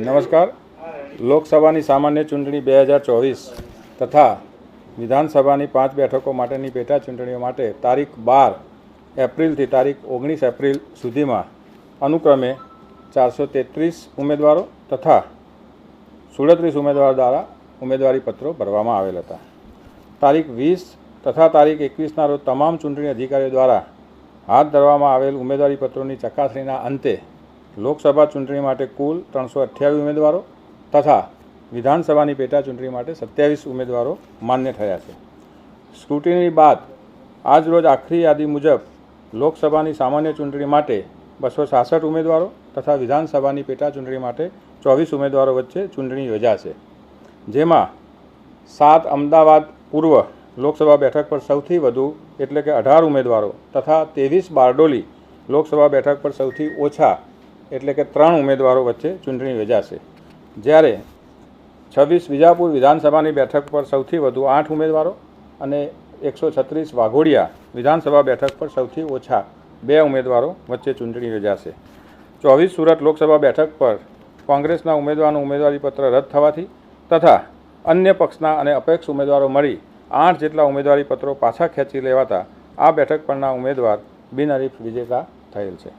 નમસ્કાર. લોકસભાની સામાન્ય ચૂંટણી 2024 તથા વિધાનસભાની 5 બેઠકો માટેની પેટા ચૂંટણીઓ માટે તારીખ 12 એપ્રિલથી તારીખ 19 એપ્રિલ સુધીમાં અનુક્રમે 433 ઉમેદવારો તથા 37 ઉમેદવારો દ્વારા ઉમેદવારી પત્રો ભરવામાં આવેલ હતા. તારીખ 20 તથા તારીખ 21ના રોજ તમામ ચૂંટણી અધિકારીઓ દ્વારા હાથ ધરવામાં આવેલ ઉમેદવારી પત્રોની ચકાસણીના અંતે લોકસભા ચૂંટણી માટે કુલ 328 ઉમેદવારો તથા વિધાનસભાની પેટા ચૂંટણી માટે 27 ઉમેદવારો માન્ય થયા છે. સ્ક્રુટિની બાદ આજ રોજ આખરી યાદી મુજબ લોકસભાની સામાન્ય ચૂંટણી માટે 266 ઉમેદવારો તથા વિધાનસભાની પેટા ચૂંટણી માટે 24 ઉમેદવારો વચ્ચે ચૂંટણી યોજાશે. જેમાં 7 અમદાવાદ પૂર્વ લોકસભા બેઠક પર સૌથી વધુ એટલે કે 18 ઉમેદવારો તથા 23 બારડોલી લોકસભા બેઠક પર સૌથી ઓછા એટલે કે 3 ઉમેદવારો વચ્ચે ચૂંટણી યોજાશે. જ્યારે 26 વિજાપુર વિધાનસભાની બેઠક પર સૌથી વધુ 8 ઉમેદવારો અને 136 વાઘોડિયા વિધાનસભા બેઠક પર સૌથી ઓછા 2 ઉમેદવારો વચ્ચે ચૂંટણી યોજાશે. 24 સુરત લોકસભા બેઠક પર કોંગ્રેસના ઉમેદવારનું ઉમેદવારીપત્ર રદ થવાથી તથા અન્ય પક્ષના અને અપેક્ષ ઉમેદવારો મળી 8 જેટલા ઉમેદવારી પત્રો પાછા ખેંચી લેવાતા આ બેઠક પરના ઉમેદવાર બિનહરીફ વિજેતા થયેલ છે.